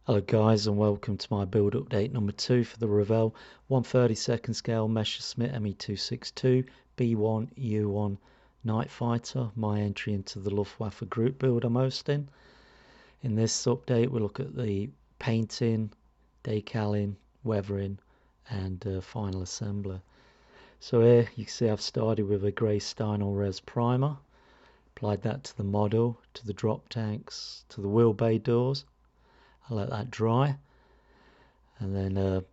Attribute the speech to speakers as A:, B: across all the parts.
A: Hello guys, and welcome to my build update number 2 for the Revell 1/32 scale Messerschmitt ME262 B1U1 Nightfighter, my entry into the Luftwaffe group build I'm hosting. In this update we'll look at the painting, decaling, weathering and final assembly. So here you can see I've started with a grey Steinel Res primer, applied that to the model, to the drop tanks, to the wheel bay doors. I let that dry, and then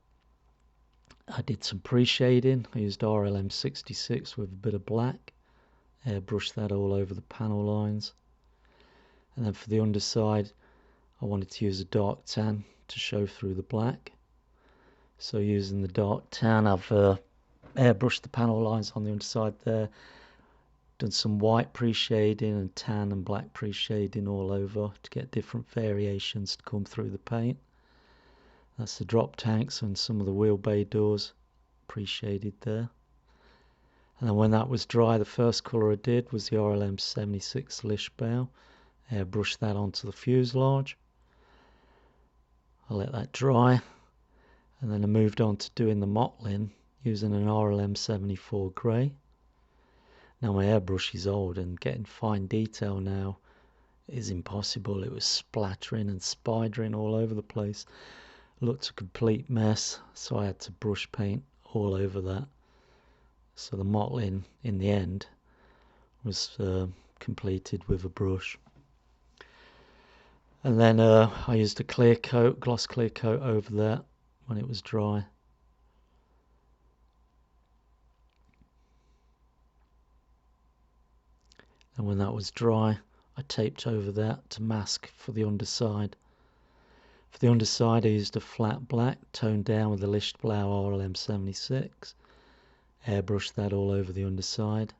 A: I did some pre-shading. I used RLM66 with a bit of black, airbrushed that all over the panel lines, and then for the underside I wanted to use a dark tan to show through the black. So using the dark tan, I've airbrushed the panel lines on the underside there, done some white pre-shading and tan and black pre-shading all over to get different variations to come through the paint. That's the drop tanks and some of the wheel bay doors pre-shaded there. And then when that was dry, the first colour I did was the RLM 76 Lichtblau. Airbrushed that onto the fuselage. I let that dry, and then I moved on to doing the mottling using an RLM 74 grey. Now my airbrush is old, and getting fine detail now is impossible. It was splattering and spidering all over the place. Looked a complete mess, so I had to brush paint all over that. So the mottling in the end was completed with a brush. And then I used a clear coat, gloss clear coat over that when it was dry. And when that was dry, I taped over that to mask for the underside. For the underside I used a flat black toned down with the Lichtblau RLM 76. Airbrushed that all over the underside,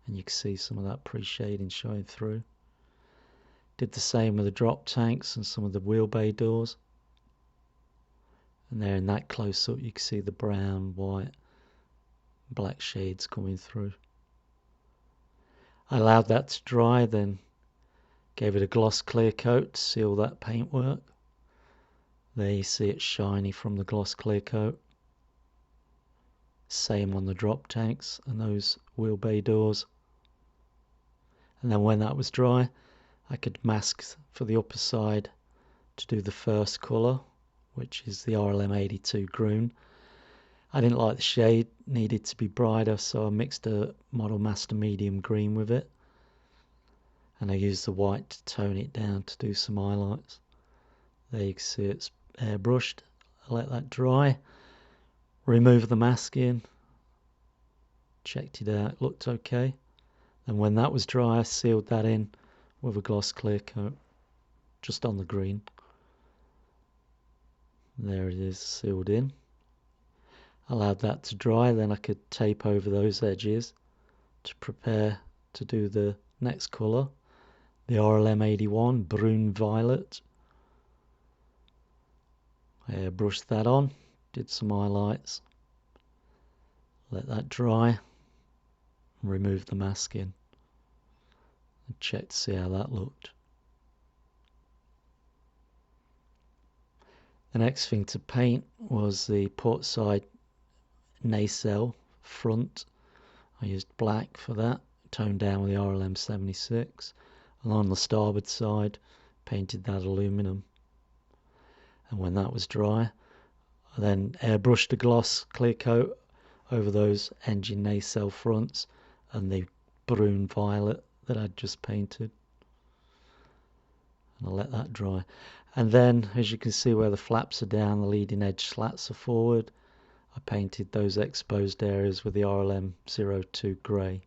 A: and you can see some of that pre-shading showing through. Did the same with the drop tanks and some of the wheel bay doors. And there in that close-up you can see the brown, white, black shades coming through. I allowed that to dry, then gave it a gloss clear coat to seal that paintwork. There you see it shiny from the gloss clear coat. Same on the drop tanks and those wheel bay doors. And then when that was dry, I could mask for the upper side to do the first colour, which is the RLM 82 Grün. I didn't like the shade, needed to be brighter, so I mixed a Model Master Medium Green with it. And I used the white to tone it down to do some highlights. There you can see it's airbrushed. I let that dry, removed the masking, checked it out, it looked okay. And when that was dry, I sealed that in with a gloss clear coat, just on the green. There it is, sealed in. Allowed that to dry, then I could tape over those edges to prepare to do the next colour, the RLM 81 Brune Violet. I airbrushed that on, did some highlights, let that dry, removed the masking, and checked to see how that looked. The next thing to paint was the port side Nasal front. I used black for that, toned down with the RLM 76. And on the starboard side, painted that aluminum. And when that was dry, I then airbrushed a gloss clear coat over those engine nacelle fronts and the Brune Violet that I'd just painted. And I'll let that dry. And then, as you can see where the flaps are down, the leading edge slats are forward, I painted those exposed areas with the RLM 02 grey.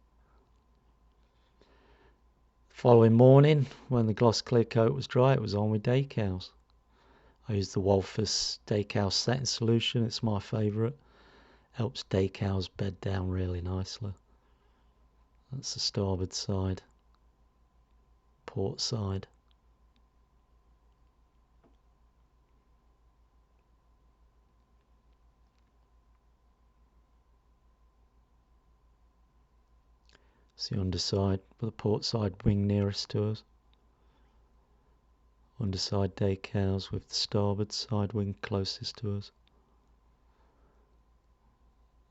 A: Following morning, when the gloss clear coat was dry, it was on with decals. I used the Wolfers decal setting solution, it's my favourite. Helps decals bed down really nicely. That's the starboard side, port side. It's the underside with the port side wing nearest to us. underside decals with the starboard side wing closest to us.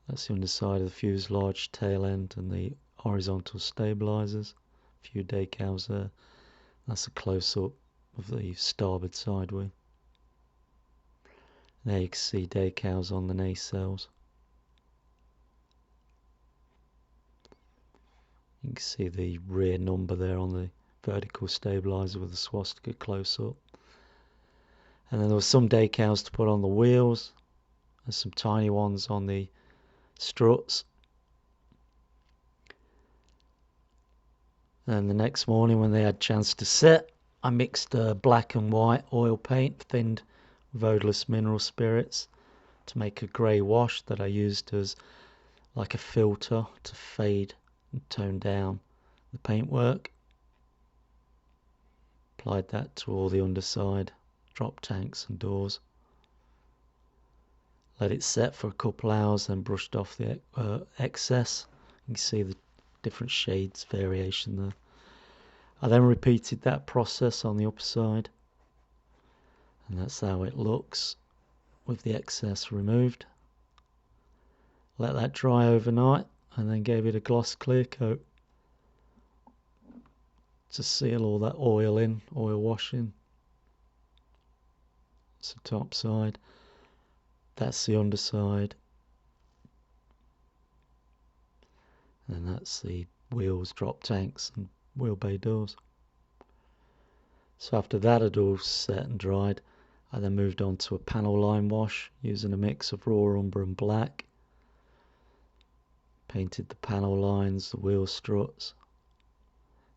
A: That's the underside of the fuselage, tail end and the horizontal stabilizers. A few decals there. That's a close-up of the starboard side wing. There you can see decals on the nacelles. You can see the rear number there on the vertical stabilizer with the swastika close up. And then there were some decals to put on the wheels and some tiny ones on the struts. And the next morning when they had a chance to set, I mixed black and white oil paint thinned with odorless mineral spirits to make a grey wash that I used as like a filter to fade and tone down the paintwork. Applied that to all the underside, drop tanks and doors. Let it set for a couple hours, then brushed off the excess. You can see the different shades variation there. I then repeated that process on the upper side, and that's how it looks with the excess removed. Let that dry overnight and then gave it a gloss clear coat to seal all that oil in, oil washing. It's the top side, that's the underside, and that's the wheels, drop tanks and wheel bay doors. So after that had all set and dried, I then moved on to a panel line wash using a mix of raw umber and black. Painted the panel lines, the wheel struts.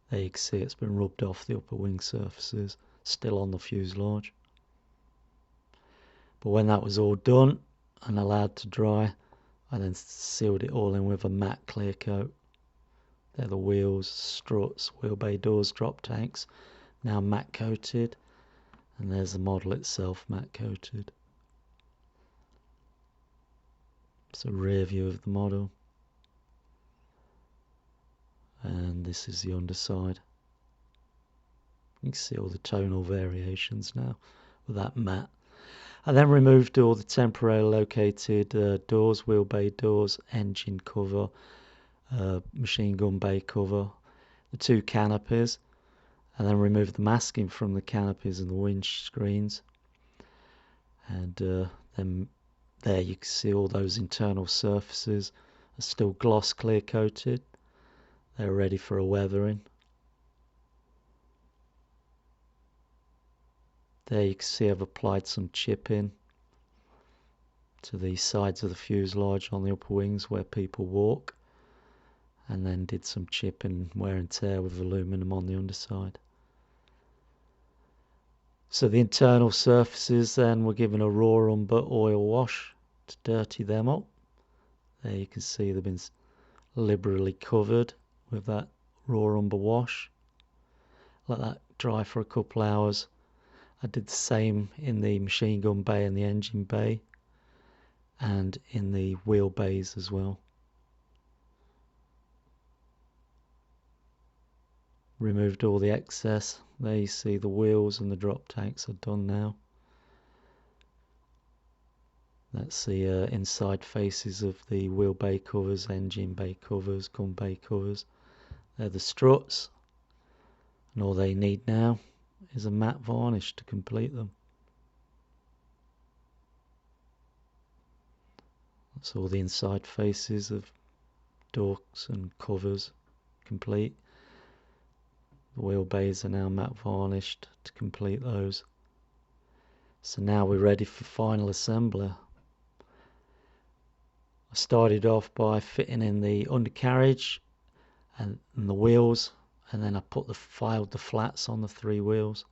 A: There you can see it's been rubbed off the upper wing surfaces, still on the fuselage. But when that was all done and allowed to dry, I then sealed it all in with a matte clear coat. They're the wheels, struts, wheel bay doors, drop tanks, now matte coated, and there's the model itself matte coated. It's a rear view of the model. And this is the underside. You can see all the tonal variations now with that matte. I then removed all the temporarily located doors, wheel bay doors, engine cover, machine gun bay cover, the two canopies, and then removed the masking from the canopies and the winch screens. And then there you can see all those internal surfaces are still gloss clear coated. They're ready for a weathering. There you can see I've applied some chipping to the sides of the fuselage on the upper wings where people walk, and then did some chipping, wear and tear with aluminum on the underside. So the internal surfaces then were given a raw umber oil wash to dirty them up. There you can see they've been liberally covered with that raw umber wash. Let that dry for a couple hours. I did the same in the machine gun bay and the engine bay, and in the wheel bays as well. Removed all the excess. There you see the wheels and the drop tanks are done now. That's the inside faces of the wheel bay covers, engine bay covers, gun bay covers. They're the struts, and all they need now is a matte varnish to complete them. That's all the inside faces of doors and covers complete. The wheel bays are now matte varnished to complete those. So now we're ready for final assembly. I started off by fitting in the undercarriage and the wheels, and then I filed the flats on the three wheels.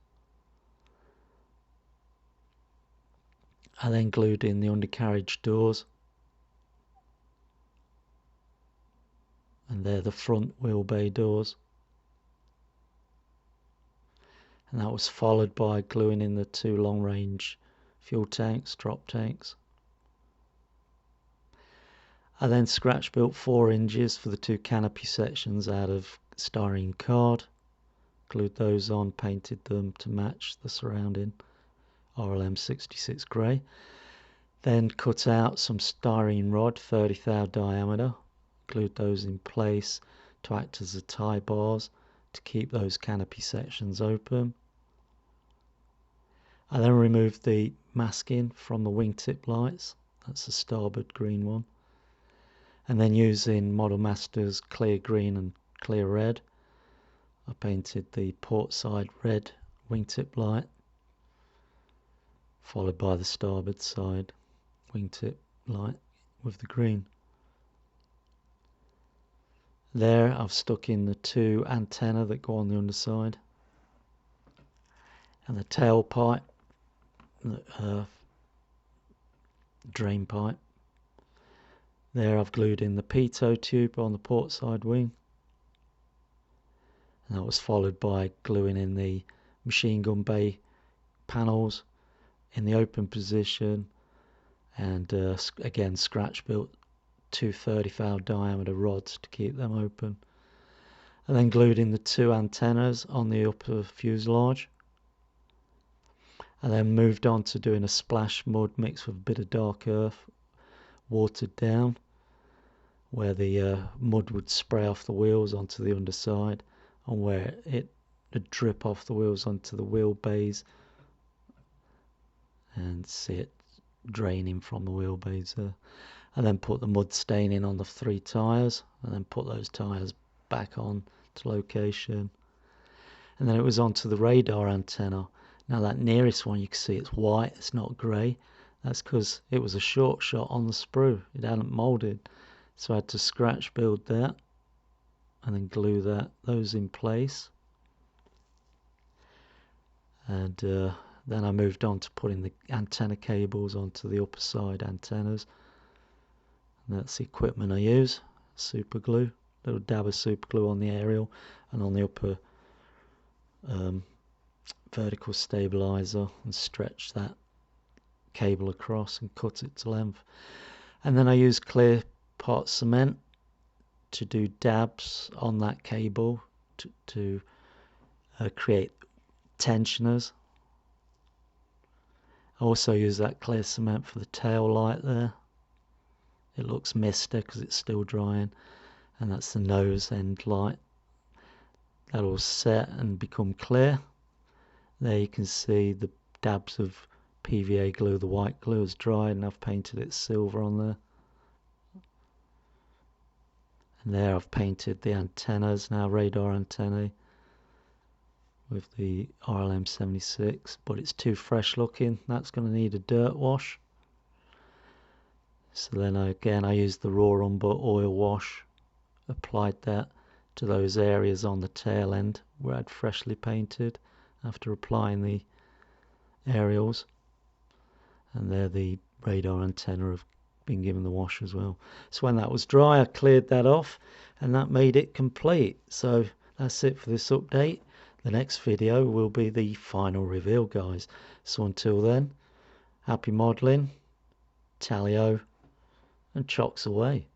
A: I then glued in the undercarriage doors, and they're the front wheel bay doors. And that was followed by gluing in the two long range fuel tanks, drop tanks. I then scratch built 4 hinges for the two canopy sections out of styrene card, glued those on, painted them to match the surrounding RLM 66 grey. Then cut out some styrene rod, 30 thou diameter, glued those in place to act as the tie bars to keep those canopy sections open. I then removed the masking from the wingtip lights, that's the starboard green one, and then using Model Master's clear green and clear red, I painted the port side red wingtip light, followed by the starboard side wingtip light with the green. There I've stuck in the two antennae that go on the underside, and the tailpipe, the drain pipe. There I've glued in the pitot tube on the port side wing, and that was followed by gluing in the machine gun bay panels in the open position, and again scratch built two 30 thou diameter rods to keep them open, and then glued in the two antennas on the upper fuselage, and then moved on to doing a splash mud mixed with a bit of dark earth, watered down, where the mud would spray off the wheels onto the underside, and where it would drip off the wheels onto the wheel bays, and see it draining from the wheel bays there. And then put the mud staining on the 3 tyres, and then put those tyres back on to location. And then it was onto the radar antenna. Now that nearest one, you can see it's white, it's not grey. That's because it was a short shot on the sprue, it hadn't moulded. So I had to scratch build that and then glue those in place. And then I moved on to putting the antenna cables onto the upper side antennas. And that's the equipment I use, super glue, little dab of super glue on the aerial and on the upper vertical stabilizer, and stretch that cable across and cut it to length. And then I use clear pot cement to do dabs on that cable to create tensioners. I also use that clear cement for the tail light there. It looks misty because it's still drying, and that's the nose end light. That'll set and become clear. There you can see the dabs of PVA glue, the white glue is dried, and I've painted it silver on there. And there I've painted the antennas, now radar antennae, with the RLM 76, but it's too fresh looking. That's going to need a dirt wash. So then I used the raw umber oil wash, applied that to those areas on the tail end where I'd freshly painted after applying the aerials. And there the radar antenna have been given the wash as well. So when that was dry, I cleared that off, and that made it complete. So that's it for this update. The next video will be the final reveal, guys. So until then, happy modelling, tally-o, and chocks away.